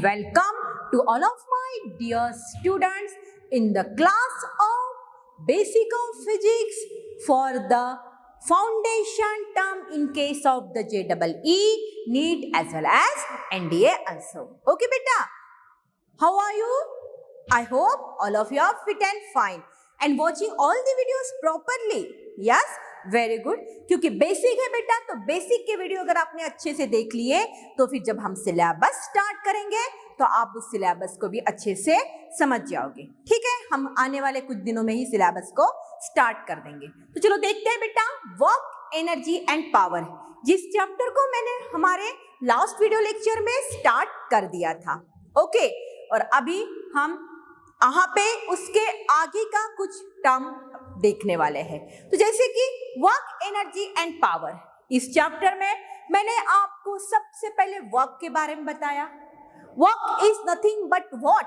welcome to all of my dear students in the class of Basic of Physics for the foundation term in case of the JEE, NEET as well as NDA also. Okay beta, how are you? I hope all of you are fit and fine and watching all the videos properly. Yes, very good, क्योंकि basic है बेटा, तो basic के video अगर आपने अच्छे से देख लिए तो फिर जब हम सिलेबस स्टार्ट करेंगे तो आप उस सिलेबस को भी अच्छे से समझ जाओगे. ठीक है, हम आने वाले कुछ दिनों में ही सिलेबस को स्टार्ट कर देंगे. तो चलो देखते हैं बेटा, वर्क, एनर्जी एंड पावर, जिस चैप्टर को मैंने हमारे लास्ट वीडियो लेक्चर में स्टार्ट कर दिया था. ओके, और अभी हम यहाँ पे उसके आगे का कुछ टर्म देखने वाले हैं. तो जैसे कि वर्क, एनर्जी एंड पावर, इस चैप्टर में मैंने आपको सबसे पहले वर्क के बारे में बताया. Work is nothing but what,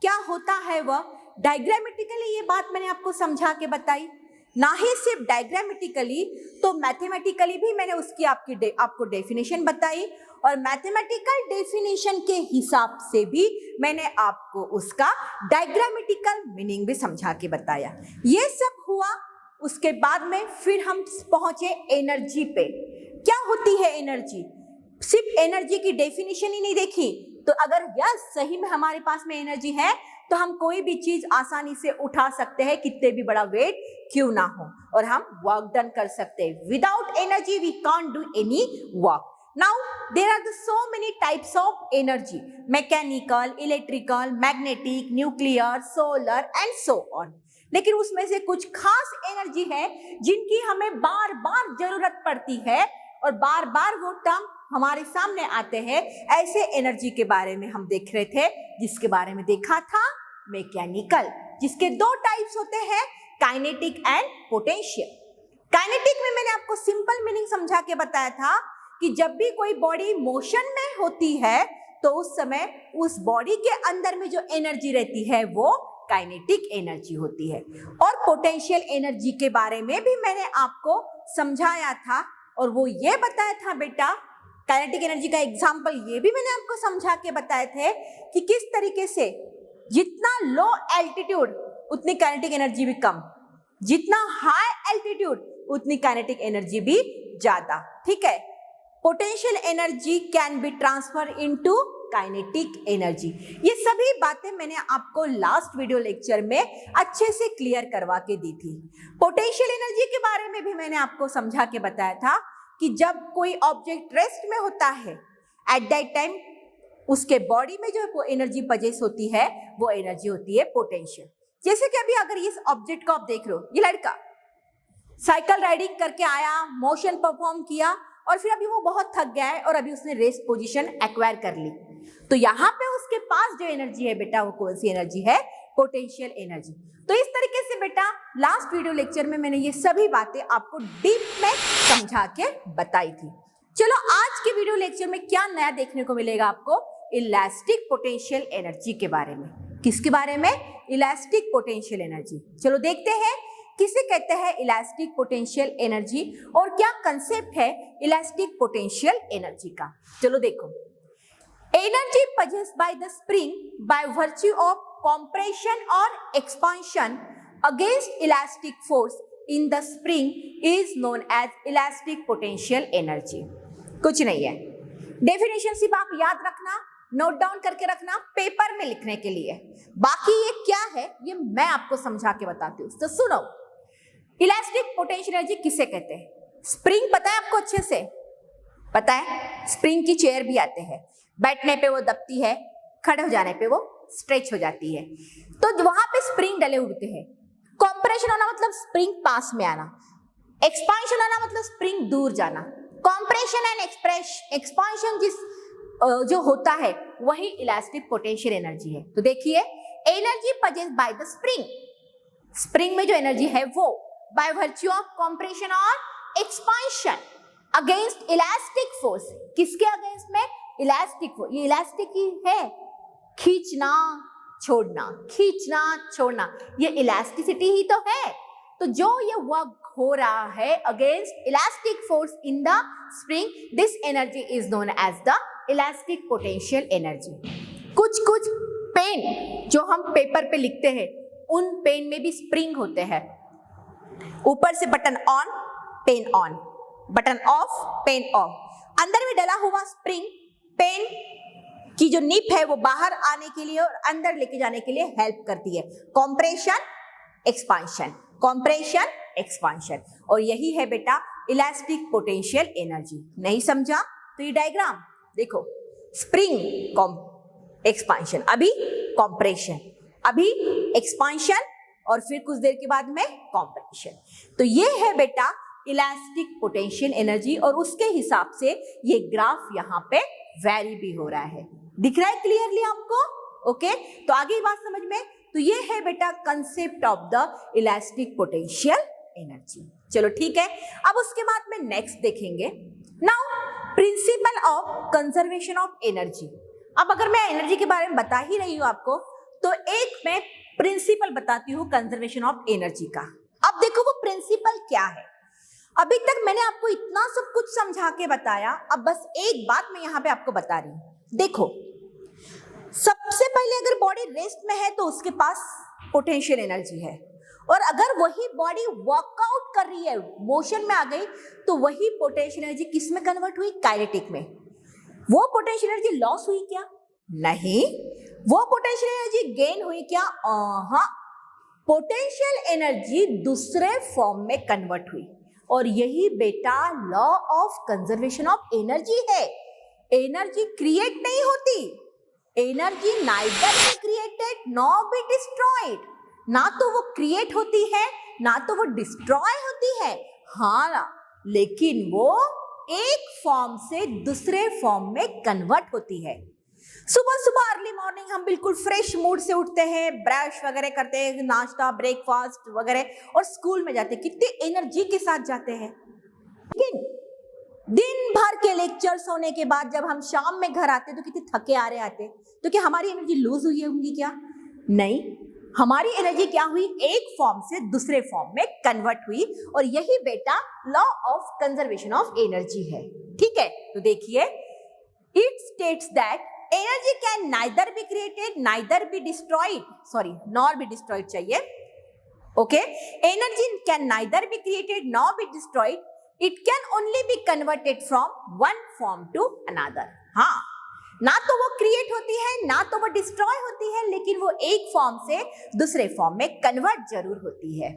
क्या होता है वर्क. डायग्रामेटिकली ये बात मैंने आपको समझा के बताई, ना ही सिर्फ डायग्रामेटिकली तो मैथमेटिकली भी मैंने उसकी आपको डेफिनेशन बताई, और मैथमेटिकल डेफिनेशन के हिसाब से भी मैंने आपको उसका डायग्रामेटिकल मीनिंग भी समझा के बताया. ये सब हुआ, उसके बाद में फिर हम पहुंचे एनर्जी पे. क्या होती है एनर्जी? सिर्फ एनर्जी की डेफिनेशन ही नहीं देखी, तो अगर यह सही में हमारे पास में एनर्जी है तो हम कोई भी चीज आसानी से उठा सकते हैं, कितने भी बड़ा वेट क्यों ना हो, और हम वर्क डन कर सकते हैं. Without energy we can't do any work. Now there are so many types of energy: mechanical, electrical, magnetic, nuclear, solar and so on. लेकिन उसमें से कुछ खास एनर्जी है जिनकी हमें बार बार जरूरत पड़ती है और बार बार वो टर्म हमारे सामने आते हैं. ऐसे एनर्जी के बारे में हम देख रहे थे, जिसके बारे में देखा था मैकेनिकल, जिसके दो टाइप्स होते हैं, काइनेटिक एंड पोटेंशियल. काइनेटिक में मैंने आपको सिंपल मीनिंग समझा के बताया था कि जब भी कोई बॉडी मोशन में होती है तो उस समय उस बॉडी के अंदर में जो एनर्जी रहती है वो काइनेटिक एनर्जी होती है. और पोटेंशियल एनर्जी के बारे में भी मैंने आपको समझाया था, और वो ये बताया था बेटा, काइनेटिक एनर्जी का एग्जांपल ये भी मैंने आपको समझा के बताए थे कि किस तरीके से जितना लो एल्टीट्यूड उतनी काइनेटिक एनर्जी भी कम, जितना हाई एल्टीट्यूड उतनी काइनेटिक एनर्जी भी ज्यादा. ठीक है, potential energy can be transfer into kinetic energy. ये सभी बातें मैंने आपको लास्ट वीडियो लेक्चर में अच्छे से क्लियर करवा के दी थी. पोटेंशियल एनर्जी के बारे में भी मैंने आपको समझा के बताया था कि जब कोई ऑब्जेक्ट रेस्ट में होता है, एट दैट टाइम उसके बॉडी में जो एनर्जी पजेस होती है वो एनर्जी होती है पोटेंशियल. जैसे कि अभी अगर इस ऑब्जेक्ट को आप देख रहे हो, ये लड़का साइकिल राइडिंग करके आया, मोशन परफॉर्म किया, और फिर अभी वो बहुत थक गया है और अभी उसने रेस्ट पोजीशन एक्वायर कर ली, तो यहाँ पे उसके पास जो एनर्जी है बेटा, वो कौन सी एनर्जी है? Potential energy. तो इस तरीके से बेटा लास्ट वीडियो लेक्चर में मैंने ये सभी बातें आपको डीप में समझा के बताई थी. चलो आज के वीडियो लेक्चर में क्या नया देखने को मिलेगा आपको? इलास्टिक पोटेंशियल एनर्जी के बारे में. किसके बारे में? Elastic potential energy. चलो देखते हैं किसे कहते हैं इलास्टिक पोटेंशियल एनर्जी, और क्या कंसेप्ट है इलास्टिक पोटेंशियल एनर्जी का. चलो देखो, energy possess by the spring by virtue of compression or expansion against elastic force in the spring is known as elastic potential energy. कुछ नहीं है, डेफिनेशन सिर्फ आप याद रखना, नोट डाउन करके रखना पेपर में लिखने के लिए. बाकी ये क्या है ये मैं आपको समझा के बताती हूँ. तो सुनो, इलास्टिक पोटेंशियल एनर्जी किसे कहते हैं? स्प्रिंग पता है आपको अच्छे से? पता है, स्प्रिंग की चेयर भी आते हैं, बैठने पे वो दबती है, खड़े हो जाने पे वो स्ट्रेच हो जाती है, तो वहां पे स्प्रिंग डले उड़ते हैं. कॉम्प्रेशन होना मतलब स्प्रिंग पास में आना, एक्सपांशन होना मतलब स्प्रिंग दूर जाना. कॉम्प्रेशन एंड एक्सपांशन जो होता है वही इलास्टिक पोटेंशियल एनर्जी है. तो देखिए, energy possess by the spring, spring में जो एनर्जी है वो बाय वर्च्यू ऑफ कॉम्प्रेशन और एक्सपांशन अगेंस्ट इलास्टिक फोर्स. किसके अगेंस्ट में? Elastic force. ये इलास्टिक ही है, खींचना छोड़ना, खींचना छोड़ना, ये इलास्टिसिटी ही तो है. तो जो ये वर्क हो रहा है against elastic force in the spring, this energy is known as the elastic potential energy. कुछ कुछ पेन जो हम पेपर पे लिखते हैं, उन पेन में भी स्प्रिंग होते हैं। ऊपर से button on, pain on, button of, pain of. अंदर में डला हुआ स्प्रिंग पेन की जो निप है वो बाहर आने के लिए और अंदर लेके जाने के लिए हेल्प करती है। Compression, expansion, compression, expansion. और यही है बेटा इलास्टिक पोटेंशियल एनर्जी। नहीं समझा तो ये डायग्राम देखो, स्प्रिंग एक्सपांशन, अभी कॉम्प्रेशन, अभी एक्सपांशन और फिर कुछ देर के बाद में कॉम्प्रेशन। तो ये है बेटा इलास्टिक पोटेंशियल एनर्जी और उसके हिसाब से ये ग्राफ यहाँ पे वेरी भी हो रहा है। दिख रहा है क्लियरली आपको? ओके, तो आगे बात समझ में। तो ये है बेटा concept of the elastic potential energy. चलो ठीक है, अब उसके बाद में नेक्स्ट देखेंगे now principle of conservation of energy. अब अगर मैं एनर्जी के बारे में बता ही रही हूं आपको, तो एक मैं प्रिंसिपल बताती हूँ कंजर्वेशन ऑफ एनर्जी का। अब देखो वो प्रिंसिपल क्या है। अभी तक मैंने आपको इतना सब कुछ समझा के बताया, अब बस एक बात मैं यहाँ पे आपको बता रही हूँ। देखो, सबसे पहले अगर बॉडी रेस्ट में है तो उसके पास पोटेंशियल एनर्जी है, और अगर वही बॉडी वर्कआउट कर रही है, मोशन में आ गई, तो वही पोटेंशियल एनर्जी किस में कन्वर्ट हुई? काइनेटिक में। वो पोटेंशियल एनर्जी लॉस हुई क्या? नहीं। वो पोटेंशियल एनर्जी गेन हुई क्या? हाँ, पोटेंशियल एनर्जी दूसरे फॉर्म में कन्वर्ट हुई। और यही बेटा law of conservation of energy है। एनर्जी क्रिएट नहीं होती, energy neither be created nor be destroyed. ना तो वो क्रिएट होती है ना तो वो डिस्ट्रॉय होती है, हाँ, लेकिन वो एक फॉर्म से दूसरे फॉर्म में कन्वर्ट होती है। सुबह सुबह अर्ली मॉर्निंग हम बिल्कुल फ्रेश मूड से उठते हैं, ब्रश वगैरह करते हैं, नाश्ता ब्रेकफास्ट वगैरह, और स्कूल में जाते हैं, कितनी एनर्जी के साथ जाते हैं। लेकिन दिन भर के लेक्चर्स होने के बाद जब हम शाम में घर आते तो कितने थके आ रहे आते, तो क्या हमारी एनर्जी लूज हुई होंगी क्या? नहीं, हमारी एनर्जी क्या हुई? एक फॉर्म से दूसरे फॉर्म में कन्वर्ट हुई। और यही बेटा law of conservation of energy है। ठीक है, तो देखिए, it states that energy can neither be created neither be destroyed, sorry nor be destroyed चाहिए। Okay, energy can neither be created nor be destroyed, it can only be converted from one form to another. हाँ, ना तो वो create होती है ना तो वो डिस्ट्रॉय होती है, लेकिन वो एक फॉर्म से दूसरे फॉर्म में कन्वर्ट जरूर होती है।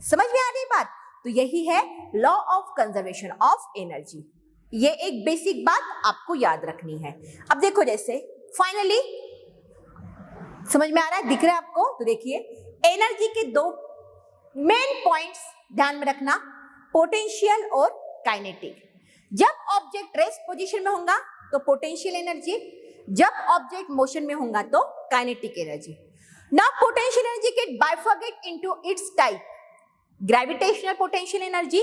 समझ में आ रही बात? तो यही है law of conservation of energy. ये एक बेसिक बात आपको याद रखनी है। अब देखो, जैसे फाइनली समझ में आ रहा है, दिख रहा है आपको? तो देखिए, एनर्जी के दो मेन पॉइंट्स ध्यान में रखना, पोटेंशियल और काइनेटिक। जब ऑब्जेक्ट रेस्ट पोजीशन में होगा तो पोटेंशियल एनर्जी, जब ऑब्जेक्ट मोशन में होगा तो kinetic energy. Now potential energy get bifurcate into its type, gravitational potential energy,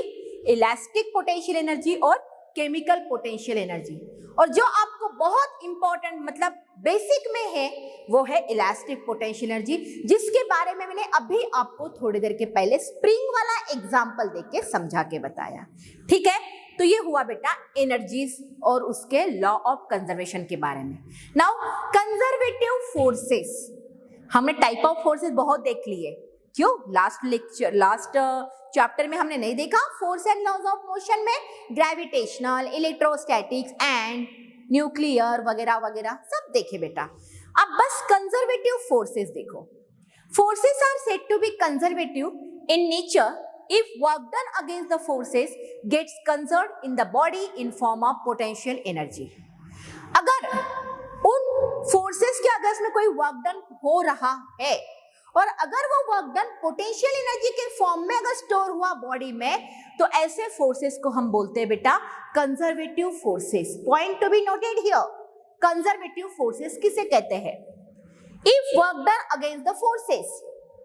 elastic potential energy और केमिकल पोटेंशियल एनर्जी। और जो आपको बहुत इंपॉर्टेंट मतलब बेसिक में है वो है इलास्टिक पोटेंशियल एनर्जी, जिसके बारे में मैंने अभी आपको थोड़ी देर के पहले स्प्रिंग वाला एग्जांपल देके समझा के बताया। ठीक है, तो ये हुआ बेटा एनर्जीज और उसके लॉ ऑफ कंजर्वेशन के बारे में। नाउ कंजर्वेटिव फोर्सेस, हमने टाइप ऑफ फोर्सेस बहुत देख लिए। क्यों? लास्ट चैप्टर में हमने नहीं देखा force and laws of motion में ग्रेविटेशनल, इलेक्ट्रोस्टैटिक्स एंड न्यूक्लियर वगैरह वगैरह सब देखे बेटा। अब बस कंजर्वेटिव फोर्सेस देखो। Forces are said to be conservative in nature if work done against the forces gets conserved in the body in form of potential energy। अगर उन फोर्सेस के अगेंस्ट में कोई वर्क डन हो रहा है और अगर वो वर्क डन पोटेंशियल एनर्जी के फॉर्म में अगर स्टोर हुआ बॉडी में, तो ऐसे फोर्सेस को हम बोलते हैं बेटा conservative forces. Point to be noted here, conservative forces किसे कहते हैं? If work done against the forces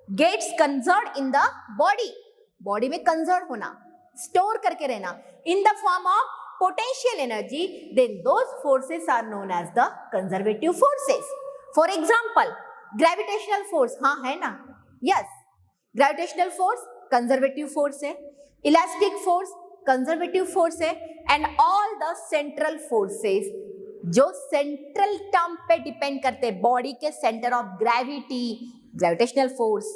gets conserved in the body, body में कंजर्व होना, स्टोर करके रहना in the form of potential energy, then those forces are known as the conservative forces. For example gravitational force, हाँ है ना? Yes, gravitational force conservative force है, elastic force conservative force है, and all the central forces जो central term पे depend करते हैं, body के centre of gravity, gravitational force,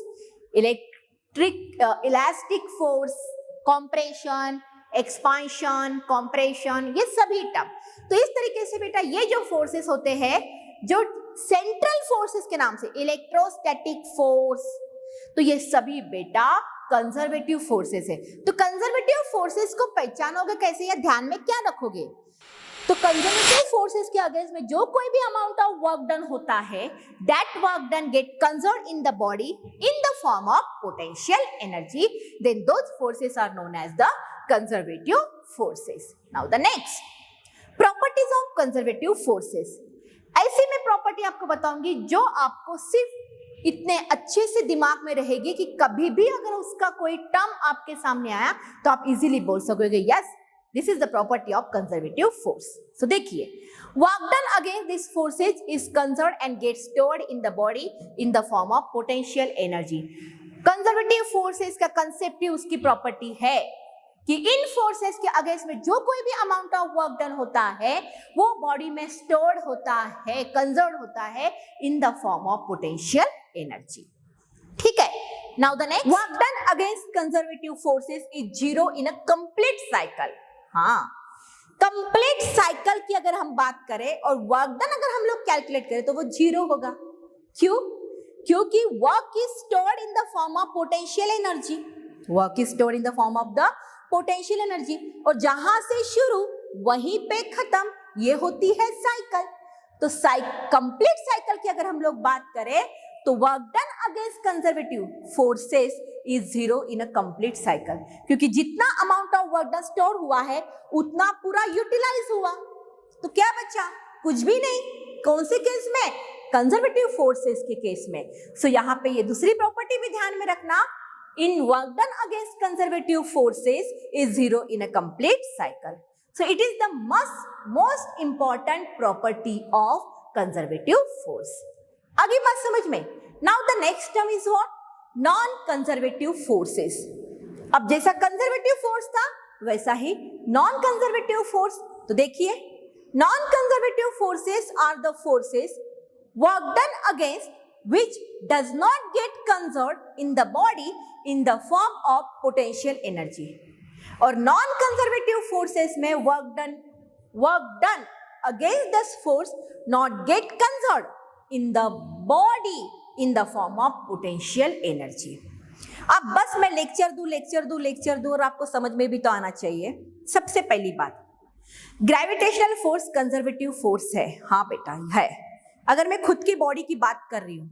elastic force, compression, expansion, compression, ये सभी टर्म। तो इस तरीके से बेटा ये जो फोर्सेस होते हैं, जो सेंट्रल फोर्सेस के नाम से, इलेक्ट्रोस्टैटिक फोर्स, तो ये सभी बेटा कंजर्वेटिव फोर्सेस है। तो कंजर्वेटिव फोर्सेस को पहचानोगे कैसे या ध्यान में क्या रखोगे? तो कंजर्वेटिव फोर्सेस के अगेंस्ट में जो कोई भी अमाउंट ऑफ वर्क डन होता है, that work done get conserved in the body in the form of potential energy, then those forces are known as the conservative forces. Now the next properties of conservative forces. ऐसी मैं property आपको बताऊंगी जो आपको सिर्फ इतने अच्छे से दिमाग में रहेगी कि कभी भी अगर उसका कोई टर्म आपके सामने आया तो आप इजीली बोल सकोगे yes, this is the property of conservative force. So देखिए, work done against these forces is conserved and gets stored in the body in the form of potential energy. Conservative forces का concept ही उसकी property है कि इन forces के against में जो कोई भी amount of work done होता है वो body में stored होता है, conserved होता है in the form of potential energy. ठीक है? Now the next, work done against conservative forces is zero in a complete cycle. हाँ, कंप्लीट साइकिल की अगर हम बात करें और वर्क डन अगर हम लोग कैलकुलेट करें तो वो जीरो होगा। क्यों? क्योंकि work is stored in the form of potential energy, work is stored in the form of the potential energy, और जहां से शुरू वहीं पे खत्म, ये होती है साइकिल। तो कंप्लीट साइकिल की अगर हम लोग बात करें तो work done against conservative forces is zero in a complete cycle, क्योंकि जितना amount of work done store हुआ है उतना पूरा यूटिलाइज हुआ, तो क्या बचा? कुछ भी नहीं। कौन से केस में? कंजर्वेटिव फोर्सेस के केस में। सो यहाँ पे ये दूसरी प्रॉपर्टी भी ध्यान में रखना, in work done against conservative forces is zero in a complete cycle. So it is the most important property of conservative force. आगे बात समझ में। Now the next term is what? Non conservative forces. अब जैसा conservative force था वैसा ही non conservative force. तो देखिए, non conservative forces are the forces work done against which does not get conserved in the body in the form of potential energy. और non conservative forces में work done against this force not get conserved in the body in the form of potential energy. अब बस मैं lecture दूं और आपको समझ में भी तो आना चाहिए। सबसे पहली बात, ग्रेविटेशनल फोर्स कंजर्वेटिव फोर्स है। हाँ बेटा है। अगर मैं खुद की बॉडी की बात कर रही हूँ,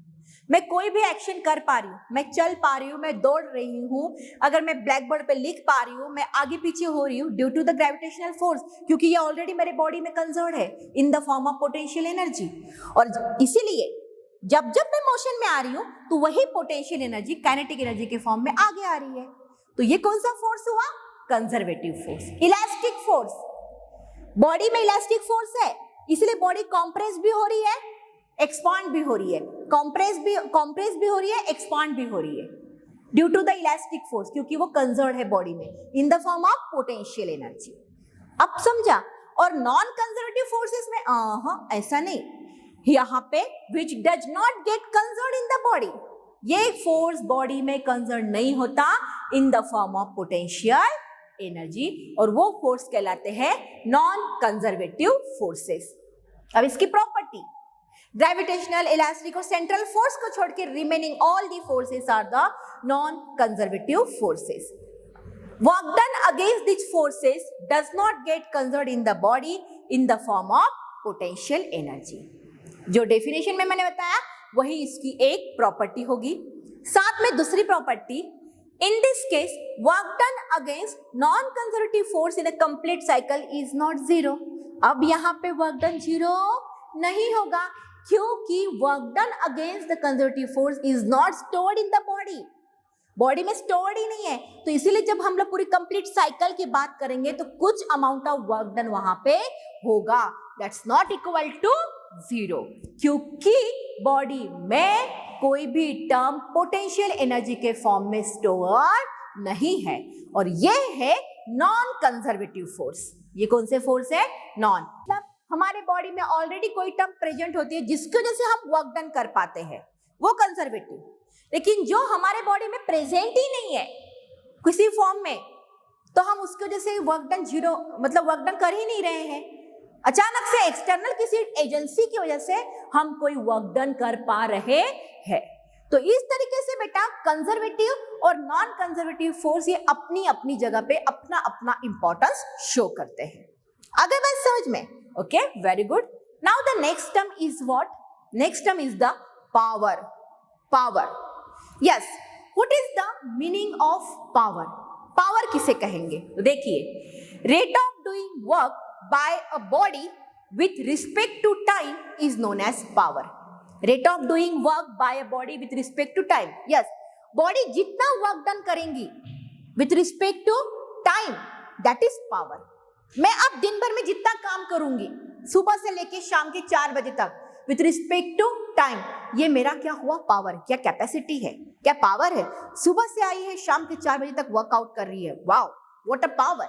मैं कोई भी एक्शन कर पा रही हूँ, मैं चल पा रही हूँ, मैं दौड़ रही हूँ, अगर मैं ब्लैक बोर्ड पे लिख पा रही हूँ, मैं आगे पीछे हो रही हूँ due to the gravitational force, क्योंकि ये ऑलरेडी मेरे बॉडी में कंजर्व्ड है in the form of potential energy. और इसीलिए जब मैं मोशन में आ रही हूँ तो वही पोटेंशियल एनर्जी काइनेटिक एनर्जी के फॉर्म में आगे आ रही है। तो ये कौन सा फोर्स हुआ? Conservative force. Elastic force, body में इलास्टिक फोर्स है, इसलिए बॉडी कॉम्प्रेस भी हो रही है, एक्सपांड भी हो रही है, कॉम्प्रेस भी हो रही है, एक्सपांड भी हो रही है due to the elastic force, क्योंकि वो कंजर्व्ड है बॉडी में in the form of potential energy. अब समझा? और नॉन कंजर्वेटिव फोर्सेस में ऐसा नहीं, यहाँ पे which does not get conserved in the body, ये फोर्स बॉडी में कंजर्व नहीं होता इन the form of potential energy, और वो फोर्स कहलाते हैं नॉन कंजर्वेटिव फोर्सेस। अब इसकी प्रॉपर्टी, ग्रेविटेशनल, इलास्टिक और सेंट्रल फोर्स को छोड़ के remaining all the forces are the non conservative forces. Work done against this forces does not get conserved in the body in the form of potential energy. जो definition में मैंने बताया वही इसकी एक प्रॉपर्टी होगी। साथ में दूसरी property, in this case work done against non conservative force in a complete cycle is not zero. अब यहाँ पे वर्क डन जीरो नहीं होगा, क्योंकि work done against the conservative force is not stored in the body, body में stored ही नहीं है। तो इसीलिए जब हम लोग पूरी कंप्लीट साइकिल की बात करेंगे तो कुछ अमाउंट ऑफ वर्क डन वहां पे होगा, that's not equal to zero, क्योंकि बॉडी में कोई भी टर्म पोटेंशियल एनर्जी के फॉर्म में स्टोर नहीं है। और ये है नॉन कंजर्वेटिव फोर्स। ये कौन से फोर्स है? नॉन। हमारे बॉडी में ऑलरेडी कोई टर्म प्रेजेंट होती है जिसकी वजह से हम वर्क डन कर पाते हैं, वो कंजर्वेटिव। लेकिन जो हमारे बॉडी में प्रेजेंट ही नहीं है किसी फॉर्म में, तो हम उसकी वजह से वर्क डन जीरो, मतलब वर्क डन कर ही नहीं रहे हैं। अचानक से एक्सटर्नल किसी एजेंसी की वजह से हम कोई वर्क डन कर पा रहे हैं। तो इस तरीके से बेटा कंजर्वेटिव और नॉन कंजर्वेटिव फोर्स ये अपनी अपनी जगह पे अपना अपना इंपॉर्टेंस शो करते हैं। आगे बात समझ में? Okay, very good. Now the next term is what? Next term is the power. Power, yes, what is the meaning of power? Power किसे कहेंगे? तो देखिए, rate of doing work by a body with respect to time is known as power. Rate of doing work by a body with respect to time, yes, body जितना work done करेंगी with respect to time, that is power. मैं अब दिन भर में जितना काम करूंगी सुबह से लेके शाम के 4 बजे तक विथ रिस्पेक्ट टू टाइम, ये मेरा क्या हुआ? पावर। क्या कैपेसिटी है? क्या पावर है? सुबह से आई है, शाम के 4 बजे तक वर्कआउट कर रही है, वाओ, व्हाट अ पावर,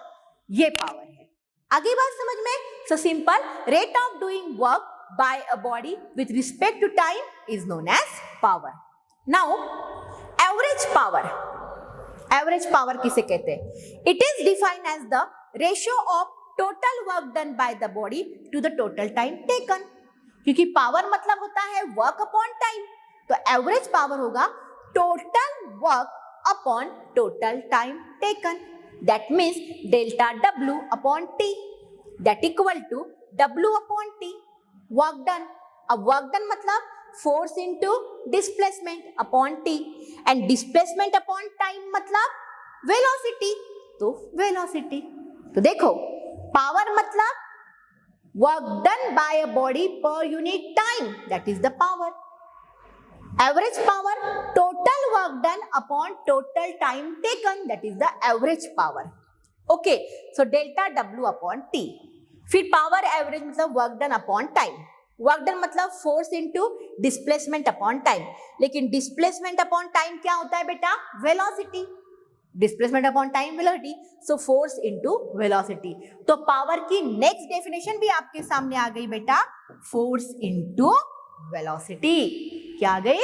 ये पावर है। आगे बात समझ में? So simple, rate of doing work by a body with respect to time is known as power. Now average power. Average power किसे कहते हैं? It is defined as the ratio of total work done by the body to the total time taken. क्योंकि power मतलब होता है work upon time, तो average power होगा total work upon total time taken. That means delta W upon T, that equal to W upon T, work done. अब work done मतलब force into displacement upon T, and displacement upon time मतलब velocity, तो velocity. तो देखो, power मतलब work done by a body per unit time, that is the power. Average power, total work done upon total time taken, that is the average power. Okay, so delta W upon T। फिर power average मतलब work done upon time, work done मतलब force into displacement upon time, लेकिन displacement upon time क्या होता है बेटा? Velocity. Displacement upon time velocity, so force into velocity. तो power की नेक्स्ट डेफिनेशन भी आपके सामने आ गई बेटा, फोर्स इनटू वेलोसिटी। क्या आ गई?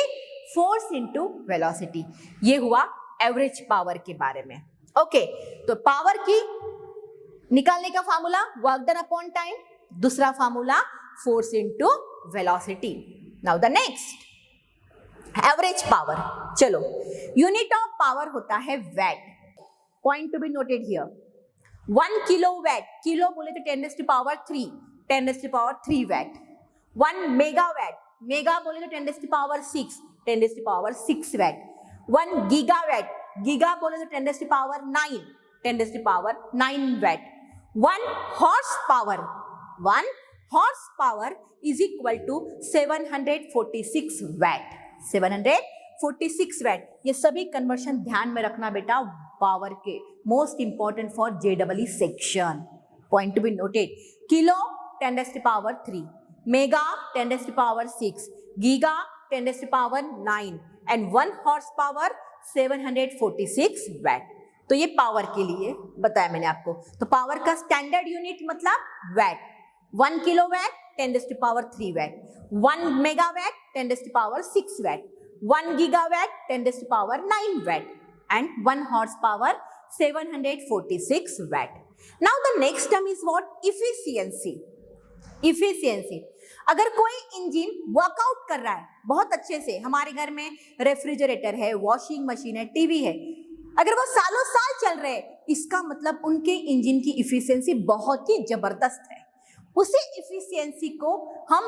Force into velocity. ये हुआ एवरेज पावर के बारे में। ओके, तो पावर की निकालने का formula work done upon time, दूसरा formula force into velocity. Now the next average power. चलो, यूनिट ऑफ पावर होता है watt. Point to be noted here, 1 kilo watt, kilo बोले तो 10⁻3, 10⁻3 वैट। 1 मेगावैट, मेगा बोले तो 10⁻6, 10⁻6 वैट। 1 गीगावैट, गीगा बोले तो 10⁻9, 10⁻9 watt. 1 horse power, 1 horse power is equal to 746 watt, 746 watt. ये सभी कन्वर्शन ध्यान में रखना बेटा, पावर के most important for JEE section. Point to be noted, kilo 10⁻3, mega 10⁻6, giga 10⁻9 and 1 horse power 746 watt. तो ये पावर के लिए बताया मैंने आपको। तो पावर का स्टैंडर्ड यूनिट मतलब watt. 1 kilo watt 10⁻3 watt, 1 megawatt 10⁻6 watt, 1 gigawatt 10⁻9 watt and 1 horsepower 746 watt. Now the next term is what? Efficiency. Efficiency. अगर कोई इंजन वर्कआउट कर रहा है बहुत अच्छे से, हमारे घर में रेफ्रिजरेटर है, वॉशिंग मशीन है, टीवी है, अगर वो सालों साल चल रहे हैं, इसका मतलब उनके इंजन की इफिशियंसी बहुत ही जबरदस्त है। उसी इफिशियंसी को हम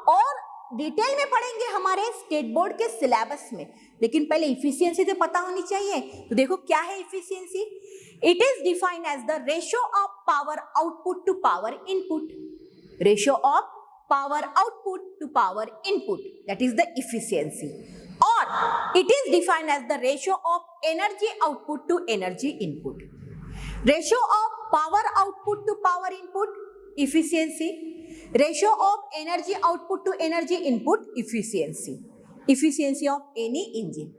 और डिटेल में पढ़ेंगे हमारे स्टेट बोर्ड के सिलेबस में, लेकिन पहले इफिशियंसी तो पता होनी चाहिए। तो देखो क्या है efficiency? It is defined as the ratio of power output to power input, ratio of power output to power input, that is the efficiency. और it is defined as the ratio of energy output to energy input, ratio of power output to power input efficiency, ratio of energy output to energy input efficiency, efficiency of any engine।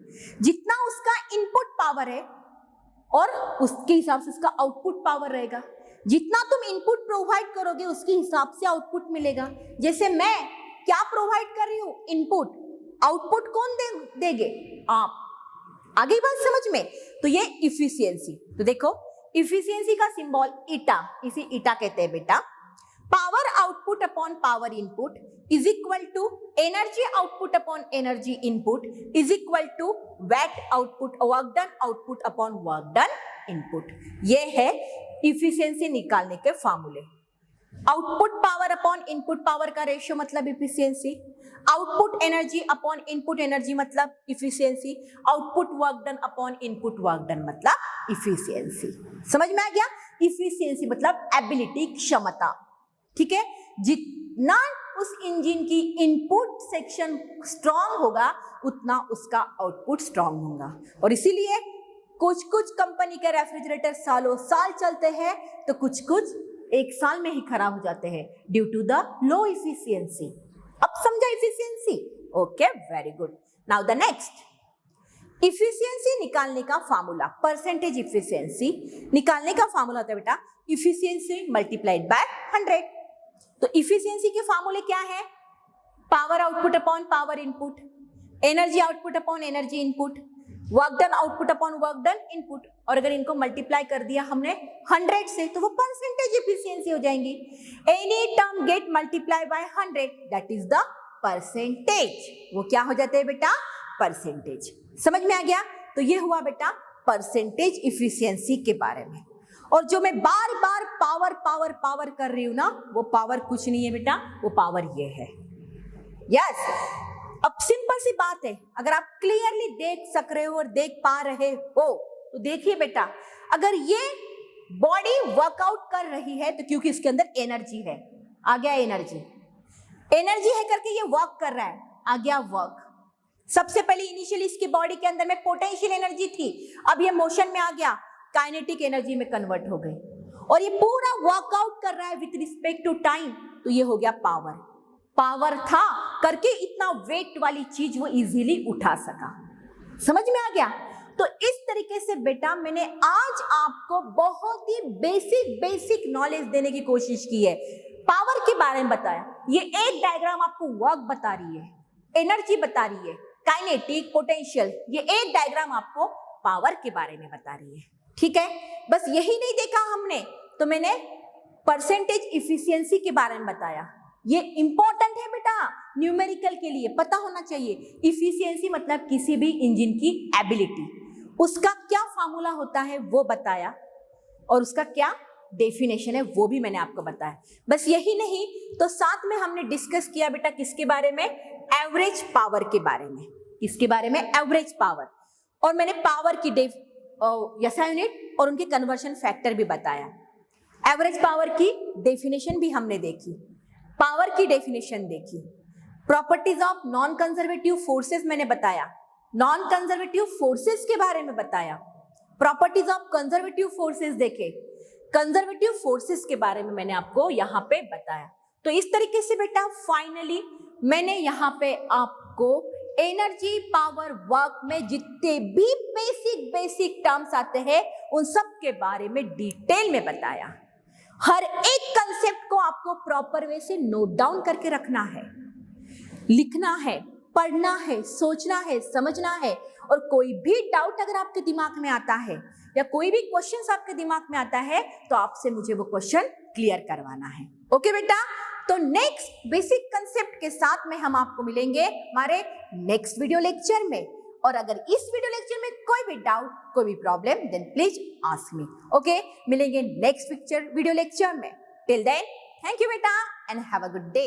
जितना उसका input power है और उसके हिसाब से उसका output power रहेगा, जितना तुम इनपुट प्रोवाइड करोगे उसके हिसाब से आउटपुट मिलेगा। जैसे मैं क्या प्रोवाइड कर रही हूं, इनपुट, आउटपुट कौन देंगे, आप। आगे बात समझ में। तो ये इफिशियंसी, तो देखो इफिशियंसी का सिंबल ईटा, इसे ईटा कहते हैं बेटा। Power output upon power input is equal to energy output upon energy input is equal to watt output, work done output upon work done input. ये है इफिशियंसी निकालने के फार्मूले। Output power upon input power का ratio मतलब efficiency, output energy upon input energy मतलब efficiency, output work done upon input work done मतलब efficiency. समझ में आ गया। इफिशियंसी मतलब एबिलिटी, क्षमता, ठीक है। जितना उस इंजन की इनपुट सेक्शन स्ट्रांग होगा उतना उसका आउटपुट स्ट्रांग होगा। और इसीलिए कुछ कुछ कंपनी के रेफ्रिजरेटर सालों साल चलते हैं तो कुछ कुछ एक साल में ही खराब हो जाते हैं due to the low efficiency. अब समझा efficiency? Okay, very good. Now the next, efficiency निकालने का फार्मूला, परसेंटेज इफिशियंसी निकालने का फार्मूला होता है बेटा इफिशियंसी मल्टीप्लाइड बाय 100। तो इफिशियंसी के फार्मूले क्या है? Power output upon power input, energy output upon energy input, work done output upon work done input. और अगर इनको मल्टीप्लाई कर दिया हमने 100 से तो वो परसेंटेज इफिशियंसी हो जाएंगी। Any term get multiply by 100 that is the percentage. वो क्या हो जाते हैं बेटा? परसेंटेज। समझ में आ गया। तो ये हुआ बेटा परसेंटेज इफिशियंसी के बारे में। और जो मैं बार बार पावर पावर पावर कर रही हूं ना, वो पावर कुछ नहीं है बेटा, वो पावर ये है। यस, अब सिंपल सी बात है, अगर आप क्लियरली देख सक रहे हो और देख पा रहे हो तो देखिए बेटा, अगर ये बॉडी वर्कआउट कर रही है तो क्योंकि इसके अंदर एनर्जी है, आ गया एनर्जी, एनर्जी है करके ये वर्क कर रहा है, आ गया वर्क। सबसे पहले इनिशियली इसकी बॉडी के अंदर में पोटेंशियल एनर्जी थी, अब ये मोशन में आ गया, काइनेटिक एनर्जी में कन्वर्ट हो गई और ये पूरा वर्कआउट कर रहा है विथ रिस्पेक्ट टू टाइम, तो ये हो गया पावर। पावर था करके इतना वेट वाली चीज वो इजीली उठा सका। समझ में आ गया। तो इस तरीके से बेटा मैंने आज आपको बहुत ही बेसिक नॉलेज देने की कोशिश की है, पावर के बारे में बताया। ये एक डायग्राम आपको वर्क बता रही है, एनर्जी बता रही है, काइनेटिक, पोटेंशियल, ये एक डायग्राम आपको पावर के बारे में बता रही है। ठीक है, बस यही नहीं देखा हमने, तो मैंने परसेंटेज इफिशियंसी के बारे में बताया। ये इंपॉर्टेंट है बेटा, न्यूमेरिकल के लिए पता होना चाहिए। इफिशियंसी मतलब किसी भी इंजन की एबिलिटी, उसका क्या फार्मूला होता है वो बताया और उसका क्या डेफिनेशन है वो भी मैंने आपको बताया। बस यही नहीं, तो साथ में हमने डिस्कस किया बेटा किसके बारे में? एवरेज पावर के बारे में। किसके बारे में? Average power. और मैंने पावर की SI यूनिट और उनके कन्वर्शन फैक्टर भी बताया। एवरेज पावर की डेफिनेशन भी हमने देखी, पावर की डेफिनेशन देखी, properties of non conservative forces मैंने बताया, नॉन कंजर्वेटिव फोर्सेस के बारे में बताया, प्रॉपर्टीज ऑफ कंजर्वेटिव फोर्सेस देखे, कंजर्वेटिव फोर्सेस के बारे में मैंने आपको यहाँ पे बताया। तो इस तरीके से बेटा फाइनली मैंने यहाँ पे आपको एनर्जी, पावर, वर्क में जितने भी बेसिक टर्म्स आते हैं उन सब के बारे में डिटेल में बताया। हर एक कंसेप्ट को आपको प्रॉपर वे से नोट डाउन करके रखना है, लिखना है, पढ़ना है, सोचना है, समझना है। और कोई भी डाउट अगर आपके दिमाग में आता है या कोई भी क्वेश्चन आपके दिमाग में आता है तो आपसे मुझे वो क्वेश्चन क्लियर करवाना है। ओके बेटा, तो नेक्स्ट बेसिक कंसेप्ट के साथ में हम आपको मिलेंगे हमारे नेक्स्ट वीडियो लेक्चर में। और अगर इस वीडियो लेक्चर में कोई भी डाउट, कोई भी problem, then please ask me. Okay, मिलेंगे नेक्स्ट वीडियो लेक्चर में। टिल देन, थैंक यू बेटा and have a good day.